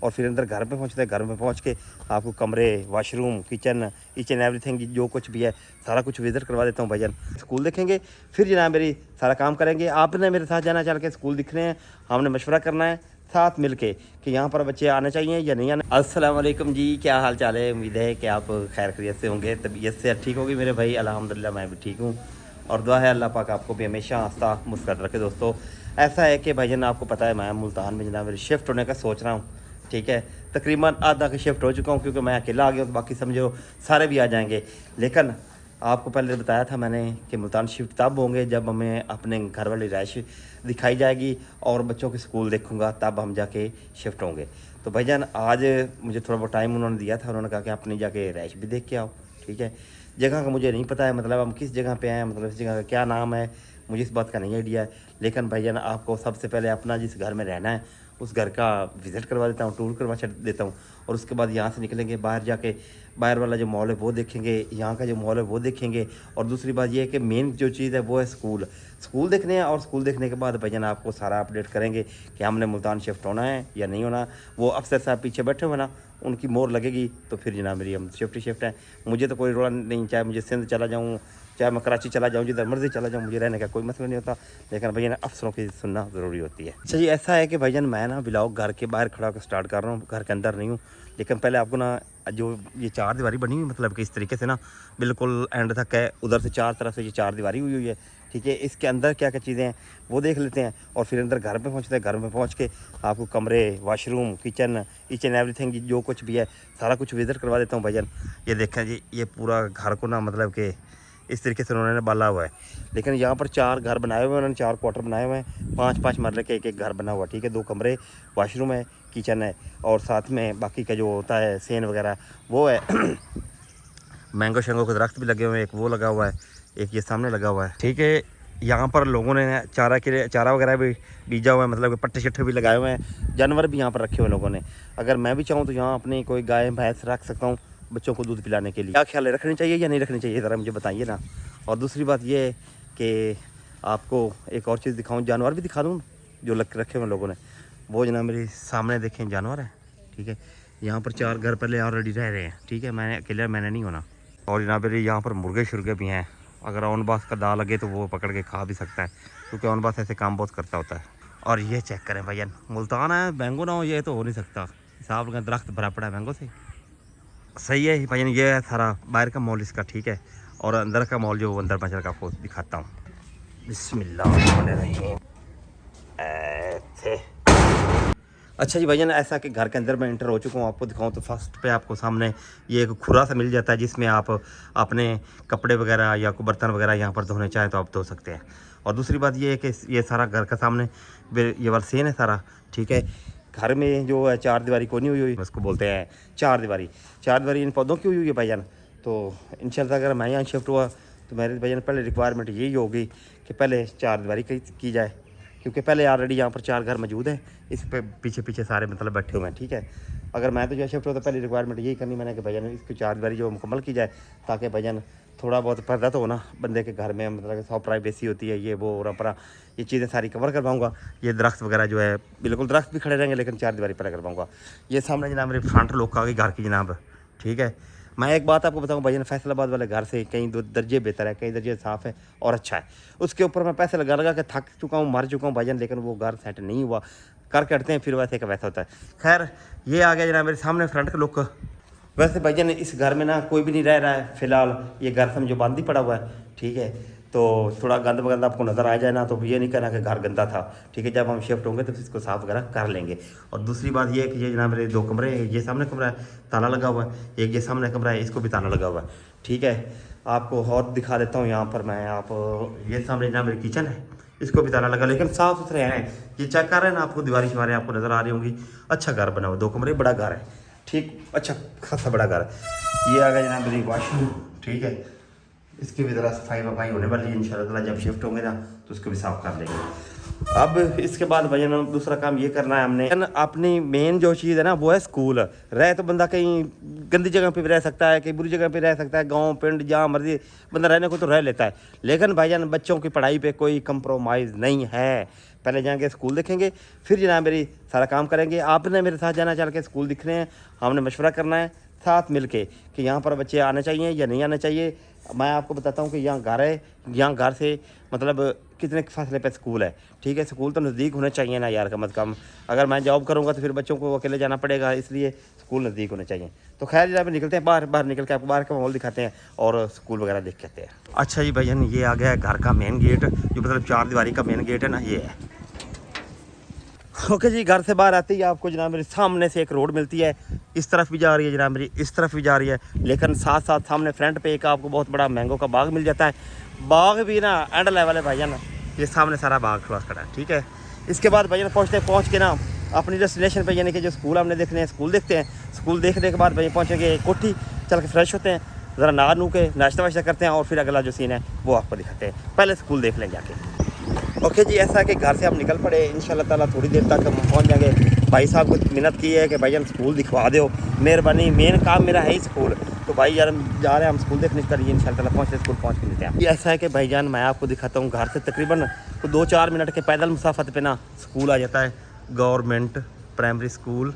और फिर अंदर घर पे पहुंचते हैं। घर में पहुंच के आपको कमरे, washroom, kitchen, each and everything जो कुछ भी है सारा कुछ विज़िट करवा देता हूँ भाईजान। स्कूल देखेंगे, फिर जनाब मेरी सारा काम करेंगे। आपने मेरे साथ जाना, चल के स्कूल दिख रहे हैं, हमने मशवरा करना है साथ मिलके कि यहाँ पर बच्चे आने चाहिए या नहीं आने। अस्सलाम वालेकुम जी, क्या हाल चाल है? उम्मीद है कि आप खैर खैरियत से होंगे, तबीयत से ठीक होगी मेरे भाई। अल्हम्दुलिल्लाह मैं भी ठीक हूँ और दुआ है अल्लाह पाक आपको भी हमेशा हंसता मुस्कुराता रखे। दोस्तों ऐसा है कि भाईजान आपको पता है मैं मुल्तान में जनाब मेरी शिफ्ट होने का सोच रहा हूँ। ठीक है, तकरीबन आधा की शिफ्ट हो चुका हूँ क्योंकि मैं अकेला आ गया हूँ, तो बाकी समझो सारे भी आ जाएंगे। लेकिन आपको पहले बताया था मैंने कि मुल्तान शिफ्ट तब होंगे जब हमें अपने घर वाली रहाइश दिखाई जाएगी और बच्चों के स्कूल देखूंगा, तब हम जाके शिफ्ट होंगे। तो भाईजान आज मुझे थोड़ा बहुत टाइम उन्होंने दिया था, उन्होंने कहा कि अपनी जाके रहाइश भी देख के आओ। ठीक है, जगह का मुझे नहीं पता है, मतलब हम किस जगह पे हैं, मतलब इस जगह का क्या नाम है, मुझे इस बात का नहीं आइडिया है। लेकिन भाईजान आपको सबसे पहले अपना जिस घर में रहना है उस घर का विज़िट करवा देता हूँ, टूर करवा देता हूँ। और उसके बाद यहाँ से निकलेंगे, बाहर जाके बाहर वाला जो मॉल है वो देखेंगे, यहाँ का जो मॉल है वो देखेंगे। और दूसरी बात ये है कि मेन जो चीज़ है वो है स्कूल देखने हैं। और स्कूल देखने के बाद भाईजान आपको सारा अपडेट करेंगे कि हमने मुल्तान शिफ्ट होना है या नहीं होना। वो अफसर साहब पीछे बैठे हुए ना, उनकी मोहर लगेगी तो फिर जनाब मेरी हम शिफ्ट है। मुझे तो कोई रोड़ा नहीं, चाहे मुझे सिंध चला जाऊँ, चाहे मैं कराची चला जाऊँ, जिधर मर्जी चला जाऊँ, मुझे रहने का कोई मसला नहीं होता। लेकिन भैया अफसरों की सुनना ज़रूरी होती है। अच्छा जी, ऐसा है कि भाईजान मैं ना व्लॉग घर के बाहर खड़ा होकर स्टार्ट कर रहा हूँ, घर के अंदर नहीं हूँ। लेकिन पहले आपको ना जो ये चार दीवारी बनी हुई, मतलब कि इस तरीके से ना बिल्कुल एंड तक है, उधर से चार तरफ से ये चार दीवारी हुई है। ठीक है, इसके अंदर क्या क्या चीज़ें हैं वो देख लेते हैं और फिर अंदर घर पे पहुंचते हैं। घर में पहुंच के आपको कमरे, washroom, kitchen, each and everything जो कुछ भी है सारा कुछ विज़िट करवा देता हूँ भाईजान। ये देखें जी, ये पूरा घर को ना मतलब कि इस तरीके से उन्होंने बाला हुआ है। लेकिन यहाँ पर चार घर बनाए हुए हैं उन्होंने, चार क्वार्टर बनाए हुए हैं, 5-5 मरले के एक घर बना हुआ। ठीक है, 2 कमरे, वॉशरूम है, किचन है और साथ में बाकी का जो होता है सेन वगैरह वो है। मैंगो शैंगो के दरख्त भी लगे हुए हैं, एक वो लगा हुआ है, एक ये सामने लगा हुआ है। ठीक है, यहाँ पर लोगों ने चारा के लिए चारा वगैरह भी बीजा हुआ है, मतलब कि पट्टे शट्टे भी लगाए हुए हैं, जानवर भी यहाँ पर रखे हुए लोगों ने। अगर मैं भी चाहूँ तो यहाँ अपनी कोई गाय भैंस रख सकता हूँ बच्चों को दूध पिलाने के लिए। क्या ख्याल है, रखनी चाहिए या नहीं रखनी चाहिए, ज़रा मुझे बताइए ना। और दूसरी बात ये है कि आपको एक और चीज़ दिखाऊँ, जानवर भी दिखा दूँ जो रखे हुए लोगों ने। वो जना मेरे सामने देखें जानवर है। ठीक है, यहाँ पर 4 घर पहले ऑलरेडी रह रहे हैं। ठीक है, मैंने अकेले मैंने नहीं होना। और जनाब मेरे यहाँ पर मुर्गे शुर्गे भी हैं, अगर ऑन बास का दाल लगे तो वो पकड़ के खा भी सकता है, क्योंकि ऑन बास ऐसे काम बहुत करता होता है। और ये चेक करें भैया, मुल्तान है, मैंगो ना हो ये तो हो नहीं सकता। हिसाब का दरख्त भरा पड़ा है मैंगो से। सही है भैया, ये है सारा बाहर का मॉल इसका। ठीक है, और अंदर का मॉल जो अंदर मैं आपको दिखाता हूँ। बिस्मिल्लाह। ऐसे अच्छा जी भाईजान, ऐसा कि घर के अंदर मैं इंटर हो चुका हूँ, आपको दिखाऊं तो फर्स्ट पे आपको सामने ये एक खुरा सा मिल जाता है जिसमें आप अपने कपड़े वगैरह या कोई बर्तन वगैरह यहाँ पर धोने चाहें तो आप धो सकते हैं। और दूसरी बात ये है कि ये सारा घर का सामने ये वाला सेन है सारा। ठीक है, घर में जो है चार दीवारी को नहीं हुई उसको बोलते हैं चार दीवारी इन पौधों की हुई है भाईजान। तो इंशाल्लाह अगर मैं यहाँ शिफ्ट हुआ तो मेरे भाईजान पहले रिक्वायरमेंट यही होगी कि पहले चार दीवारी की जाए, क्योंकि पहले ऑलरेडी यहाँ पर 4 घर मौजूद हैं, इस पे पीछे सारे मतलब बैठे हुए हैं। ठीक है, अगर मैं तो जो शिफ्ट हो तो पहली रिक्वायरमेंट यही करनी मैंने कि भैया इसकी 4 दीवारी जो मुकम्मल की जाए, ताकि भैया थोड़ा बहुत पर्दा तो हो ना बंदे के घर में, मतलब सौ प्राइवेसी होती है, ये वो और अपना ये चीज़ें सारी कवर करवाऊँगा। ये दरख्त वगैरह जो है बिल्कुल दरख्त भी खड़े रहेंगे, लेकिन 4 दीवारी पहले करवाऊँगा। ये सामने जनाब मेरे फ्रंट लुक आ गई घर की जनाब। ठीक है, मैं एक बात आपको बताऊं भाईजान, फैसलाबाद वाले घर से कहीं दर्जे बेहतर है, कहीं दर्जे साफ़ है और अच्छा है। उसके ऊपर मैं पैसे लगा के थक चुका हूँ, मर चुका हूँ भाईजान, लेकिन वो घर सेट नहीं हुआ। करके हटते हैं फिर वैसे का वैसा होता है। खैर, ये आ गया जनाब मेरे सामने फ्रंट का लुक। वैसे भाईजान इस घर में ना कोई भी नहीं रह रहा है फ़िलहाल, ये घर समझो बंद ही पड़ा हुआ है। ठीक है, तो थोड़ा गंद वगंद आपको नज़र आ जाए ना तो ये नहीं कहना कि घर गंदा था। ठीक है, जब हम शिफ्ट होंगे तो इसको साफ़ वगैरह कर लेंगे। और दूसरी बात ये है कि ये जनाब मेरे 2 कमरे हैं, ये सामने कमरा है ताला लगा हुआ है, एक ये सामने कमरा है इसको भी ताला लगा हुआ है। ठीक है, आपको और दिखा देता हूँ यहाँ पर मैं, आप ये सामने जनाब मेरी किचन है, इसको भी ताला लगा, लेकिन साफ़ सुथरे हैं। ये चेक कर रहे हैं ना, आपको दीवारी शिवारें आपको नज़र आ रही होंगी। अच्छा घर बना हुआ, 2 कमरे, बड़ा घर है। ठीक, अच्छा खासा बड़ा घर है। ये आ गया जनाब मेरी वॉशरूम। ठीक है, इसकी भी ज़रा सफाई वफाई होने वाली है इंशाल्लाह, जब शिफ्ट होंगे ना तो उसको भी साफ़ कर लेंगे। अब इसके बाद भैया दूसरा काम ये करना है हमने, अपनी मेन जो चीज़ है ना वो है स्कूल। रह तो बंदा कहीं गंदी जगह पे भी रह सकता है, कहीं बुरी जगह पे रह सकता है, गांव पिंड जहाँ मर्जी बंदा रहने को तो रह लेता है, लेकिन भाईजान बच्चों की पढ़ाई पे कोई कंप्रोमाइज़ नहीं है। पहले जाके स्कूल देखेंगे, फिर जनाब मेरी सारा काम करेंगे। आपने मेरे साथ जाना, चल के स्कूल दिखने हैं, हमने मशवरा करना है साथ मिल के कि यहाँ पर बच्चे आने चाहिए या नहीं आने चाहिए। मैं आपको बताता हूँ कि यहाँ घर है, यहाँ घर से मतलब कितने फासले पे स्कूल है, ठीक है। स्कूल तो नज़दीक होना चाहिए ना यार, कम अज़ कम। अगर मैं जॉब करूँगा तो फिर बच्चों को अकेले जाना पड़ेगा, इसलिए स्कूल नज़दीक होने चाहिए। तो खैर जब निकलते हैं बाहर, बाहर निकल के आपको बाहर का माहौल दिखाते हैं और स्कूल वगैरह देख के आते हैं। अच्छा जी भैया, ये आ गया है घर का मेन गेट, जो मतलब 4 दीवारी का मेन गेट है ना, ये है। ओके जी, घर से बाहर आते ही आपको जनाब मेरे सामने से एक रोड मिलती है, इस तरफ भी जा रही है जनाब मेरी, इस तरफ भी जा रही है, लेकिन साथ साथ सामने फ्रंट पे एक आपको बहुत बड़ा मैंगो का बाग मिल जाता है। बाग भी ना एंड लेवल है भाईजान, ये सामने सारा बाग खुला खड़ा है, ठीक है। इसके बाद भाईजान पहुँच के ना अपनी डेस्टिनेशन पे, यानी कि जो स्कूल हमने देखने हैं, स्कूल देखते हैं। स्कूल देखने के बाद भाई पहुँचेंगे कोठी, चल के फ्रेश होते हैं, ज़रा नहा नू के नाश्ता वाश्ता करते हैं और फिर अगला जो सीन है वो आपको दिखाते हैं। पहले स्कूल देख लें जाके। ओके जी, ऐसा है कि घर से हम निकल पड़े, इंशाल्लाह ताला थोड़ी देर तक हम पहुंच जाएंगे। भाई साहब को मिन्नत की है कि भाई हम स्कूल दिखवा दो, मेहरबानी, मेन काम मेरा है ही स्कूल। तो भाई यार हम जा रहे हैं, हम स्कूल देखने के लिए इंशाल्लाह ताला पहुँच स्कूल पहुँच के मिलते हैं। ये ऐसा है कि भाईजान मैं आपको दिखाता हूँ, घर से तकरीबन 2-4 मिनट के पैदल मुसाफत पे ना स्कूल आ जाता है, गवर्नमेंट प्राइमरी स्कूल,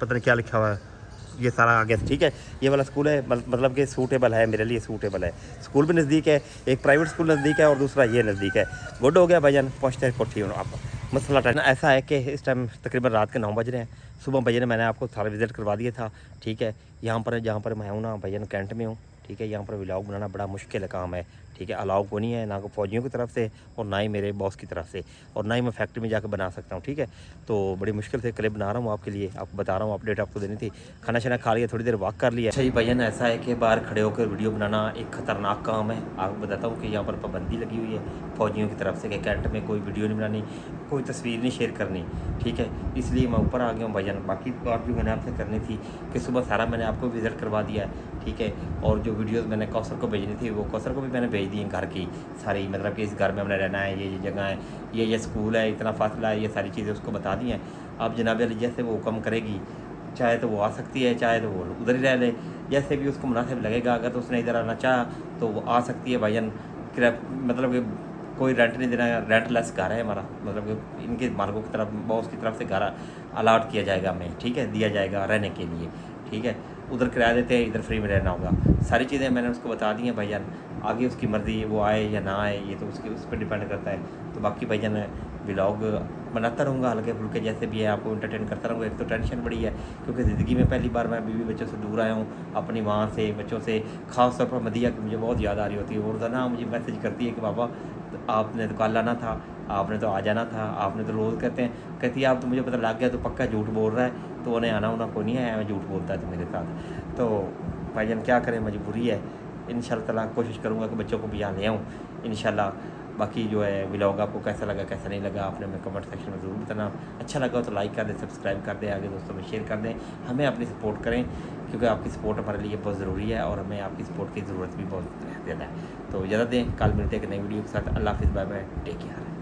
पता नहीं क्या लिखा हुआ है, ये सारा आगे, ठीक है। ये वाला स्कूल है, मतलब कि सूटेबल है मेरे लिए, सूटेबल है। स्कूल भी नज़दीक है, एक प्राइवेट स्कूल नज़दीक है और दूसरा ये नज़दीक है। गुड हो गया भाईजान, पहुँचते हैं कोठी आप। मसला टाइम ऐसा है कि इस टाइम तकरीबन रात के 9 बज रहे हैं, सुबह भैया मैंने आपको सारा विज़िट करवा दिया था, ठीक है। यहाँ पर जहाँ पर मैं हूँ ना भैया, कैंट में हूँ, ठीक है। यहाँ पर व्लॉग बनाना बड़ा मुश्किल काम है, ठीक है। अलाउ को नहीं है, ना को फौजियों की तरफ से और ना ही मेरे बॉस की तरफ से, और ना ही मैं फैक्ट्री में जाकर बना सकता हूँ, ठीक है। तो बड़ी मुश्किल से क्लिप बना रहा हूँ आपके लिए, आपको बता रहा हूँ, अपडेट आपको देनी थी। खाना शाना खा लिया, थोड़ी देर वॉक कर लिया। अच्छा जी भैया, ऐसा है कि बाहर खड़े होकर वीडियो बनाना एक ख़तरनाक काम है। आपको बताता हूँ कि यहाँ पर पाबंदी लगी हुई है फौजियों की तरफ से कि कैंट में कोई वीडियो नहीं बनानी, कोई तस्वीर नहीं शेयर करनी, ठीक है। इसलिए मैं ऊपर आ गया हूँ भाईजान। बाकी बात भी मैंने आपसे करनी थी कि सुबह सारा मैंने आपको विज़िट करवा दिया है, ठीक है। और जो वीडियोस मैंने कौसर को भेजनी थी वो कौसर को भी मैंने भेज दी हैं, घर की सारी, मतलब कि इस घर में हमने रहना है, ये जगह है, ये स्कूल है, इतना फासला है, ये सारी चीज़ें उसको बता दी हैं। अब जनाब अली जैसे वो हुक्म करेगी, चाहे तो वो आ सकती है, चाहे तो वो उधर ही रह ले, जैसे भी उसको मुनासिब लगेगा। अगर तो उसने इधर आना चाहा तो वो आ सकती है भाईजान। मतलब कि कोई रेंट नहीं देना, रेंट लेस घर है हमारा, मतलब कि इनके मालिकों की तरफ, बॉस की तरफ से घर अलाट किया जाएगा हमें, ठीक है, दिया जाएगा रहने के लिए, ठीक है। उधर किराया देते हैं, इधर फ्री में रहना होगा। सारी चीज़ें मैंने उसको बता दी हैं भाईजान। आगे उसकी मर्ज़ी, वो आए या ना आए, ये तो उस पर डिपेंड करता है। तो बाकी भाईजान व्लॉग बनाता रहूँगा हल्के फुल्के, जैसे भी है आपको इंटरटेन करता रहूँगा। एक तो टेंशन बड़ी है क्योंकि ज़िंदगी में पहली बार मैं बीवी बच्चों से दूर आया हूँ, अपनी माँ से, बच्चों से, ख़ास तौर पर मदिया की मुझे बहुत याद आ रही होती है। और रोज़ाना मुझे मैसेज करती है कि बाबा आपने तो कल आना था, आपने तो आ जाना था, आपने तो रोज़ कहती है आप तो मुझे पता लग गया, तो पक्का झूठ बोल रहा है, तो उन्हें आना होना कोई नहीं है, मैं झूठ बोलता है तो मेरे साथ। तो भाईजान क्या करें, मजबूरी है। इंशाल्लाह ताला कोशिश करूँगा कि बच्चों को भी यहाँ ले आऊँ इंशाल्लाह। बाकी जो है व्लॉग आपको कैसा लगा, कैसा नहीं लगा, आपने हमें कमेंट सेक्शन में ज़रूर बताना। अच्छा लगा तो लाइक कर दें, सब्सक्राइब कर दें, आगे दोस्तों में शेयर कर दें। हमें अपनी सपोर्ट करें क्योंकि आपकी सपोर्ट हमारे लिए बहुत ज़रूरी है और हमें आपकी सपोर्ट की ज़रूरत भी बहुत ज़्यादा है। तो इजाज़त दें, कल मिलते हैं एक नई वीडियो के साथ। अल्लाह हाफ़िज़, बाय बाय, टेक केयर।